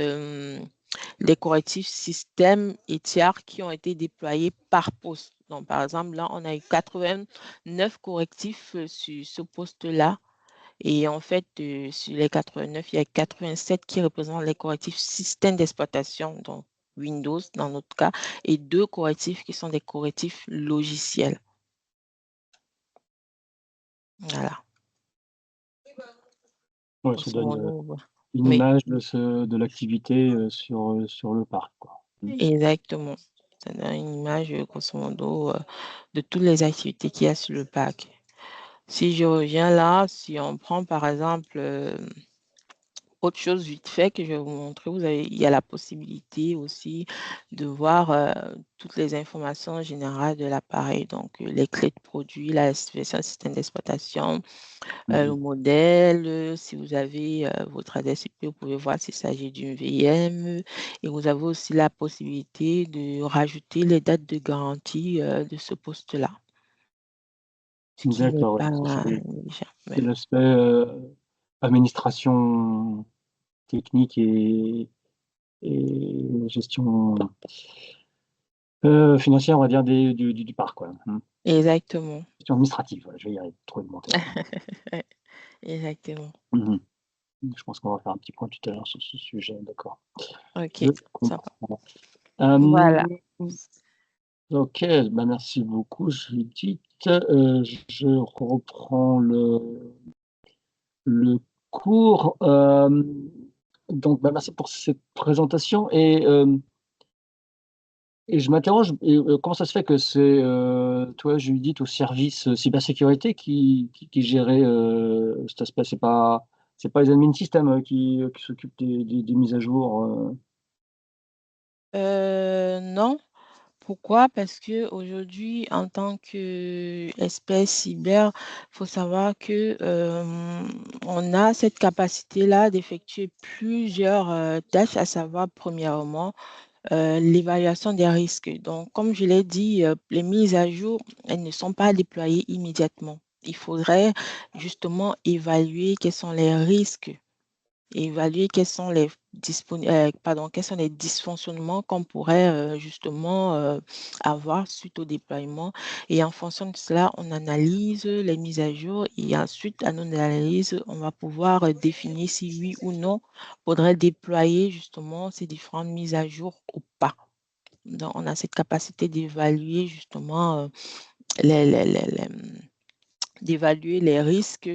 les correctifs système et tiers qui ont été déployés par poste. Donc, par exemple, là, on a eu 89 correctifs sur ce poste-là. Et en fait, sur les 89, il y a 87 qui représentent les correctifs système d'exploitation, donc Windows dans notre cas, et 2 correctifs qui sont des correctifs logiciels. Voilà. Ouais, ça Grosso donne modo, une oui, image de l'activité sur le parc, quoi. exactement. Ça donne une image, grosso modo, de toutes les activités qu'il y a sur le parc. Si je reviens là, si on prend par exemple autre chose vite fait que je vais vous montrer, il y a la possibilité aussi de voir toutes les informations générales de l'appareil, donc les clés de produit, la version système d'exploitation, le Mhm. modèle, si vous avez votre adresse IP, vous pouvez voir s'il s'agit d'une VM, et vous avez aussi la possibilité de rajouter les dates de garantie de ce poste-là, ce qui n'est D'accord, ouais. pas Ça, négligeable. c'est l'aspect administration technique et gestion financière, on va dire, du parc, quoi. Exactement. Gestion administrative, voilà, je vais y arriver, trouver le bon terme. Exactement. Mhm. Je pense qu'on va faire un petit point tout à l'heure sur ce sujet, d'accord. Ok, Je sympa. comprends. Voilà. OK, bah, merci beaucoup Judith. Je reprends le cours. Donc, bah, merci pour cette présentation et je m'interroge, comment ça se fait que c'est, toi Judith au service, cybersécurité qui gérait, cet aspect? C'est pas les admin système, qui s'occupent des mises à jour, Non. Pourquoi? Parce qu'aujourd'hui, en tant qu'expert cyber, il faut savoir que, on a cette capacité-là d'effectuer plusieurs, tâches, à savoir premièrement, l'évaluation des risques. Donc comme je l'ai dit, les mises à jour, elles ne sont pas déployées immédiatement. Il faudrait justement évaluer quels sont les risques. Évaluer quels sont les dysfonctionnements qu'on pourrait justement avoir suite au déploiement. Et en fonction de cela, on analyse les mises à jour et ensuite, à nos analyses, on va pouvoir définir si oui ou non faudrait déployer justement ces différentes mises à jour ou pas. Donc, on a cette capacité d'évaluer justement les, les- les- les, d'évaluer les risques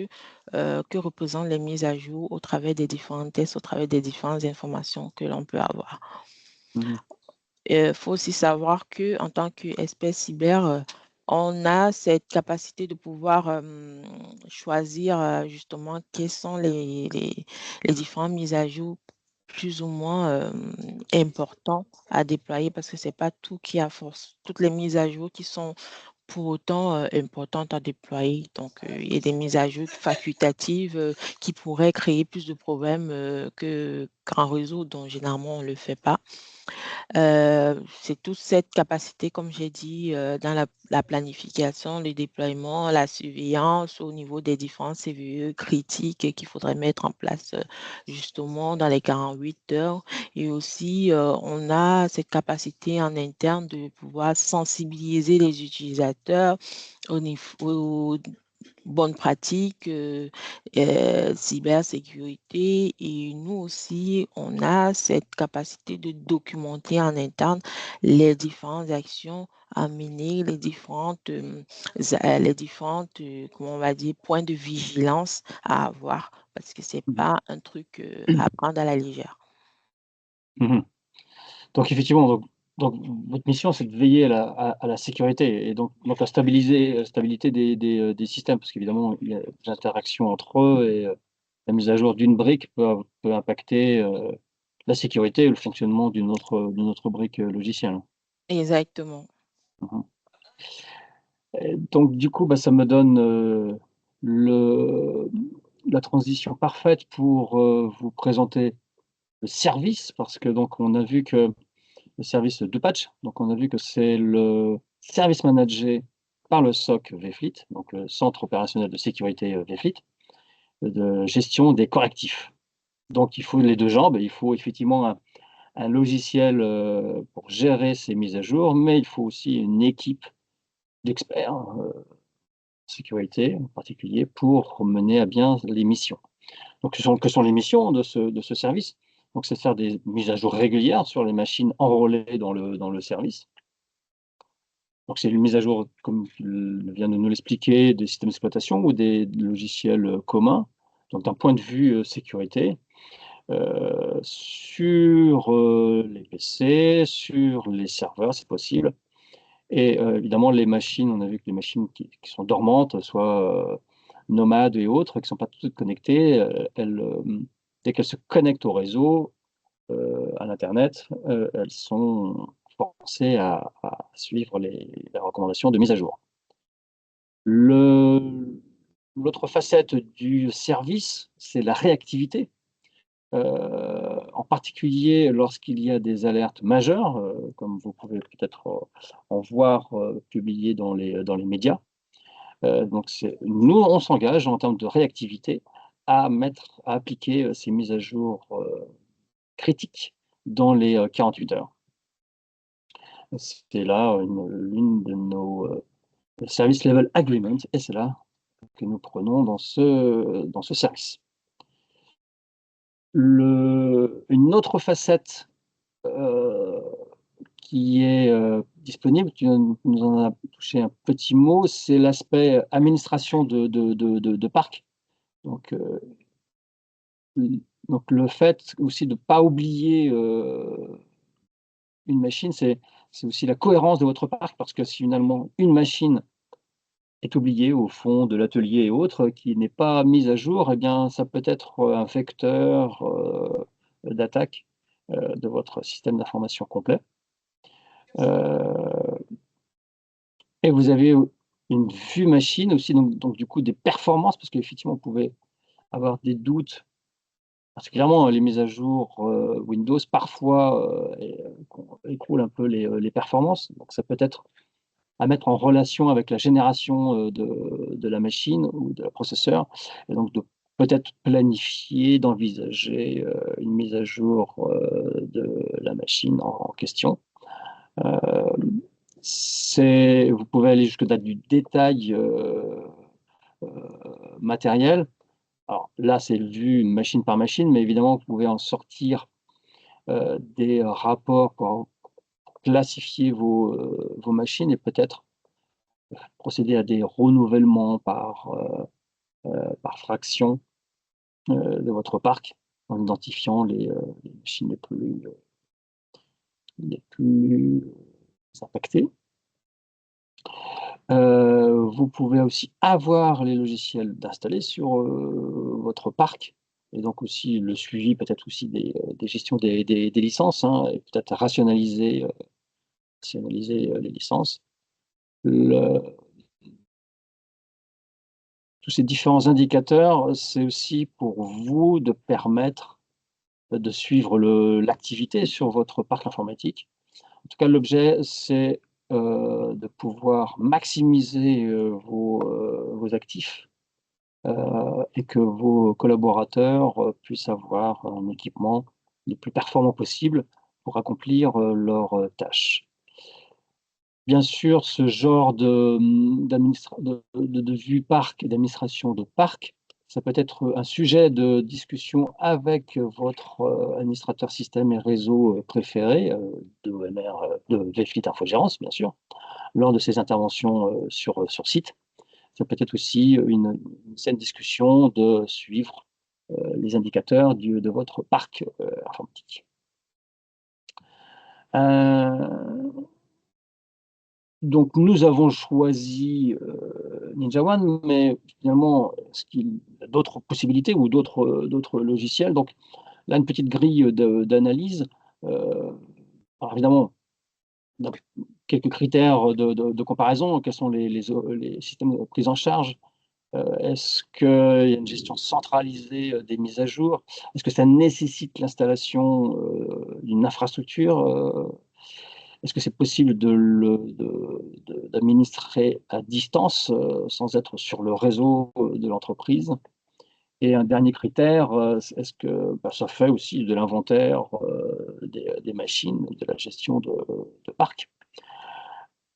que représentent les mises à jour au travers des différents tests, au travers des différentes informations que l'on peut avoir. mmh Il faut aussi savoir que en tant qu'expert cyber, on a cette capacité de pouvoir choisir justement quelles sont les différentes mises à jour plus ou moins importants à déployer parce que c'est pas tout qui a force, toutes les mises à jour qui sont pour autant importantes à déployer. Donc, il y a des mises à jour facultatives qui pourraient créer plus de problèmes qu'un réseau dont généralement on ne le fait pas. C'est toute cette capacité, comme j'ai dit, dans la planification, le déploiement, la surveillance au niveau des différents CVE critiques qu'il faudrait mettre en place justement dans les 48 heures. Et aussi, on a cette capacité en interne de pouvoir sensibiliser les utilisateurs au niveau, bonnes pratiques, cybersécurité. Et nous aussi, on a cette capacité de documenter en interne les différentes actions à mener, les différentes, comment on va dire, points de vigilance à avoir, parce que c'est Mhm. pas un truc à prendre à la légère. Mhm. Donc effectivement, donc votre mission, c'est de veiller à la sécurité et donc à stabiliser la stabilité des systèmes parce qu'évidemment, il y a des interactions entre eux et la mise à jour d'une brique peut impacter, la sécurité et le fonctionnement d'une autre brique, logicielle. Exactement. Mmh. Et donc du coup, bah, ça me donne, le la transition parfaite pour, vous présenter le service parce que donc on a vu que le service de patch, donc on a vu que c'est le service managé par le SOC Vfleet, donc le Centre opérationnel de sécurité, Vfleet, de gestion des correctifs. Donc il faut les 2 jambes, il faut effectivement un logiciel, pour gérer ces mises à jour, mais il faut aussi une équipe d'experts, sécurité en particulier, pour mener à bien les missions. Donc que sont les missions de ce service? Donc c'est de faire des mises à jour régulières sur les machines enrôlées dans le service. Donc c'est une mise à jour, comme tu viens de nous l'expliquer, des systèmes d'exploitation ou des logiciels, communs. Donc d'un point de vue, sécurité, sur, les PC, sur les serveurs, c'est possible et évidemment les machines, on a vu que les machines qui sont dormantes, soit, nomades et autres, qui ne sont pas toutes connectées, dès qu'elles se connectent au réseau, à l'internet, elles sont forcées à suivre les recommandations de mise à jour. Le L'autre facette du service, c'est la réactivité, en particulier lorsqu'il y a des alertes majeures, comme vous pouvez peut-être, en voir, publiées dans les médias. Donc nous, on s'engage en termes de réactivité à appliquer, ces mises à jour, critiques dans les, 48 heures. C'est là l'une de nos, service level agreement et c'est là que nous prenons dans ce service. Une autre facette, heu, qui est, disponible, tu nous en as touché un petit mot, c'est l'aspect administration de parc. Donc, l donc le fait aussi de ne pas oublier, une machine, c'est aussi la cohérence de votre parc parce que si finalement une machine est oubliée au fond de l'atelier et autres, qui n'est pas mise à jour, eh bien, ça peut être, un vecteur, d'attaque, de votre système d'information complet. Heu et vous avez, une vue machine aussi, donc du coup des performances, parce qu'effectivement, vous pouvez avoir des doutes, particulièrement les mises à jour, Windows parfois, écroulent un peu les performances. Donc ça peut être à mettre en relation avec la génération, de la machine ou de la processeur et donc de peut-être planifier, d'envisager, une mise à jour, de la machine en question. Hem, vous pouvez aller jusque dans du détail, heu, matériel. Alors là, c'est vu machine par machine, mais évidemment, vous pouvez en sortir, des rapports pour classifier vos machines et peut-être procéder à des renouvellements par fraction, de votre parc, en identifiant les machines les plus impactées. Vous pouvez aussi avoir les logiciels d'installer sur, votre parc et donc aussi le suivi peut-être aussi des gestions des licences, hein, et peut-être rationaliser, les licences. Le Tous ces différents indicateurs, c'est aussi pour vous de permettre, de suivre l'activité sur votre parc informatique. En tout cas, l'objet, c'est, de pouvoir maximiser, vos actifs, et que vos collaborateurs, puissent avoir un équipement le plus performant possible pour accomplir, leurs, tâches. bien sûr, ce genre de vue parc et d'administration de parc, ça peut être un sujet de discussion avec votre administrateur système et réseau préféré, de OMR, de VFleet Infogérance, bien sûr, lors de ces interventions sur site. Ça peut être aussi une saine discussion de suivre les indicateurs de votre parc informatique. Donc, nous avons choisi NinjaOne, mais finalement, il y a d'autres possibilités ou d'autres logiciels. Donc, là, une petite grille d'analyse. Alors, évidemment, donc, quelques critères de comparaison. Quels sont les systèmes pris en charge? Est-ce qu'il y a une gestion centralisée des mises à jour? Est-ce que ça nécessite l'installation d'une infrastructure? Est-ce que c'est possible d'administrer à distance sans être sur le réseau de l'entreprise? Et un dernier critère, est-ce que ça fait aussi de l'inventaire des machines, de la gestion de parc?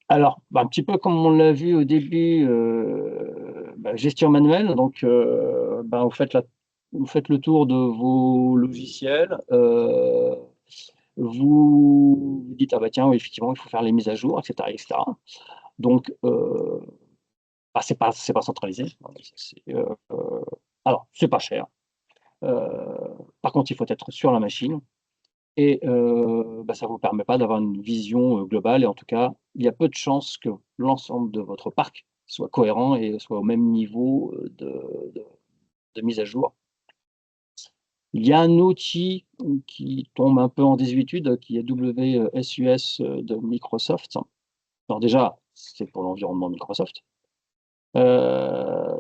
Alors, un petit peu comme on l'a vu au début, gestion manuelle, donc vous faites le tour de vos logiciels, vous vous dites: «Ah bah tiens, oui, effectivement, il faut faire les mises à jour» et cetera et cetera. Donc, c'est pas centralisé, hein, alors c'est pas cher, heu, par contre, il faut être sur la machine et ça vous permet pas d'avoir une vision, globale et en tout cas, il y a peu de chances que l'ensemble de votre parc soit cohérent et soit au même niveau, de mise à jour. Il y a un outil qui tombe un peu en désuétude, qui est WSUS, de Microsoft. Alors déjà, c'est pour l'environnement Microsoft.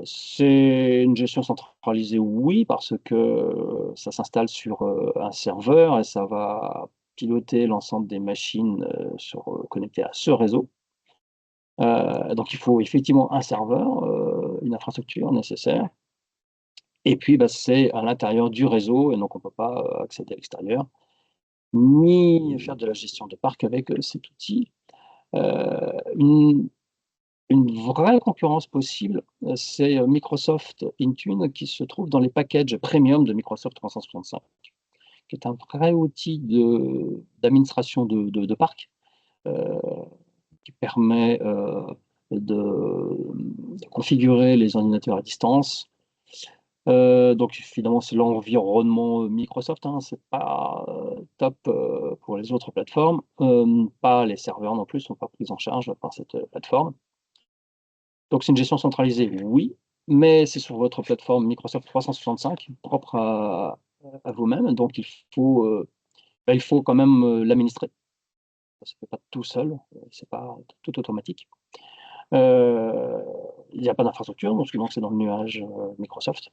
C'est une gestion centralisée, oui, parce que ça s'installe sur, un serveur et ça va piloter l'ensemble des machines, connectées à ce réseau. Donc il faut effectivement un serveur, une infrastructure nécessaire et puis, c'est à l'intérieur du réseau et donc on ne peut pas, accéder à l'extérieur, ni faire de la gestion de parc avec, cet outil. Une vraie concurrence possible, c'est, Microsoft Intune qui se trouve dans les packages premium de Microsoft 365, qui est un vrai outil d'administration de parc, heu, qui permet, de configurer les ordinateurs à distance. Donc évidemment, c'est l'environnement, Microsoft, hein, c'est pas, top, pour les autres plateformes. Pas les serveurs non plus sont pas pris en charge par cette, plateforme. Donc c'est une gestion centralisée, oui, mais c'est sur votre plateforme Microsoft 365, propre à vous-même, donc il faut quand même, l'administrer. Ça se fait pas tout seul, c'est pas tout automatique. Heu, il y a pas d'infrastructure, donc c'est dans le nuage, Microsoft.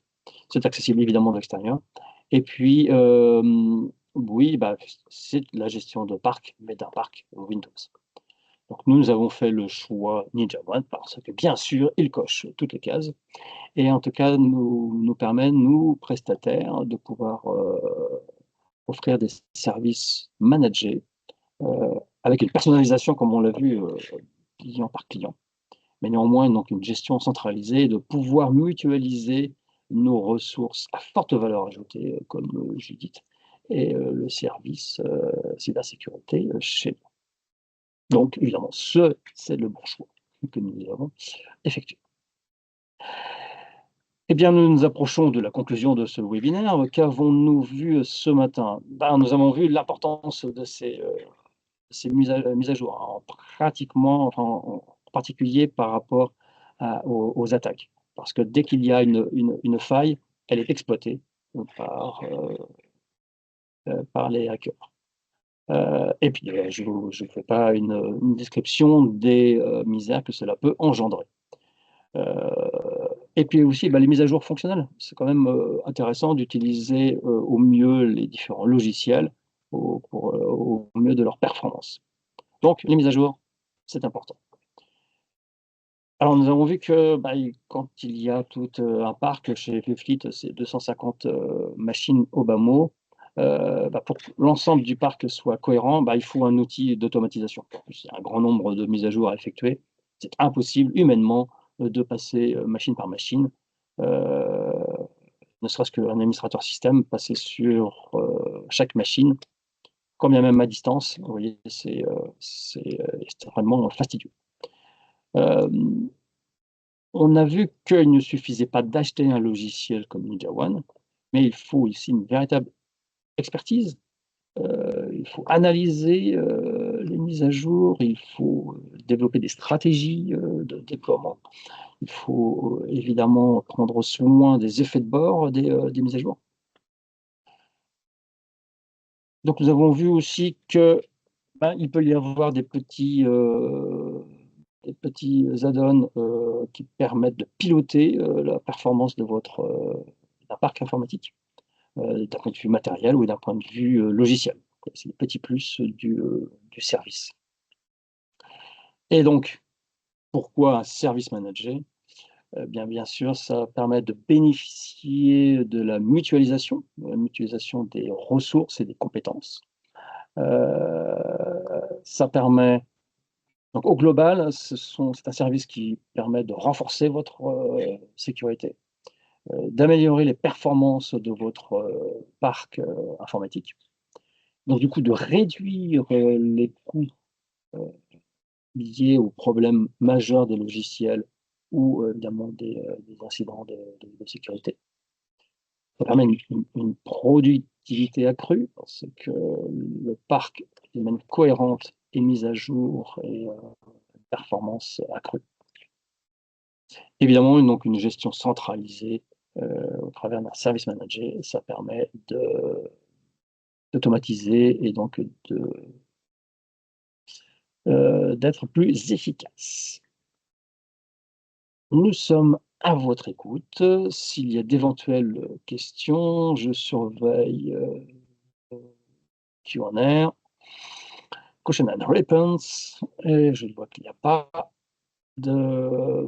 C'est accessible évidemment de l'extérieur et puis, oui, c'est de la gestion de parc, mais d'un parc Windows. Donc nous avons fait le choix NinjaOne parce que bien sûr, il coche toutes les cases et en tout cas nous permet, nous, prestataires, de pouvoir, offrir des services managés, avec une personnalisation comme on l'a vu, client par client. Mais néanmoins, donc une gestion centralisée, de pouvoir mutualiser nos ressources à forte valeur ajoutée, comme, Judith et le service, cybersécurité, chez nous. Donc évidemment, c'est le bon choix que nous avons effectué. Eh bien, nous nous approchons de la conclusion de ce webinaire. Qu'avons-nous vu ce matin? Nous avons vu l'importance de ces mises à jour, en pratiquement enfin, en particulier par rapport aux attaques. Parce que dès qu'il y a une faille, elle est exploitée par les hackers. Et puis, je ne fais pas une description des misères que cela peut engendrer. Et puis aussi, les mises à jour fonctionnelles. C'est quand même intéressant d'utiliser au mieux les différents logiciels au mieux de leur performance. Donc, les mises à jour, c'est important. Alors, nous avons vu que quand il y a tout un parc chez Vfleet, c'est 250 machines au bas mot. pour que l'ensemble du parc soit cohérent, il faut un outil d'automatisation. Il y a un grand nombre de mises à jour à effectuer. C'est impossible humainement de passer machine par machine. Ne serait-ce qu'un administrateur système, passer sur chaque machine, quand bien même à distance, vous voyez, c'est extrêmement fastidieux. On a vu qu'il ne suffisait pas d'acheter un logiciel comme NinjaOne, mais il faut ici une véritable expertise. Il faut analyser les mises à jour, il faut développer des stratégies de déploiement. Il faut évidemment prendre soin des effets de bord des mises à jour. Donc nous avons vu aussi que il peut y avoir des petits add-ons qui permettent de piloter la performance de votre d'un parc informatique, d'un point de vue matériel ou d'un point de vue logiciel. C'est les petits plus du service. Et donc, pourquoi un service manager? Bien sûr, ça permet de bénéficier de la mutualisation des ressources et des compétences. Ça permet donc au global, c'est un service qui permet de renforcer votre sécurité, d'améliorer les performances de votre parc informatique. Donc du coup, de réduire les coûts liés aux problèmes majeurs des logiciels ou évidemment des incidents de sécurité. Ça permet une productivité accrue parce que le parc est même cohérente et mise à jour et performance accrue. Évidemment, donc une gestion centralisée au travers d'un service manager, ça permet d'automatiser et donc d'être plus efficace. Nous sommes à votre écoute. S'il y a d'éventuelles questions, je surveille Q&A, question and response, et je vois qu'il n'y a pas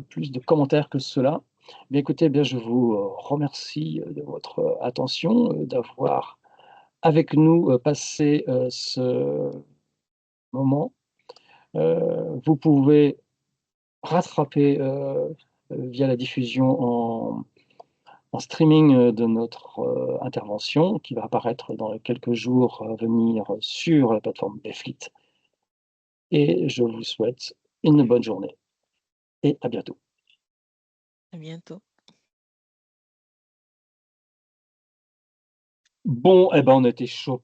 plus de commentaires que cela. Bien écoutez, je vous remercie de votre attention, d'avoir avec nous passé ce moment. Vous pouvez rattraper via la diffusion en streaming de notre intervention qui va apparaître dans les quelques jours à venir sur la plateforme Bflit. Et je vous souhaite une bonne journée et à bientôt. À bientôt. Bon, on était chaud.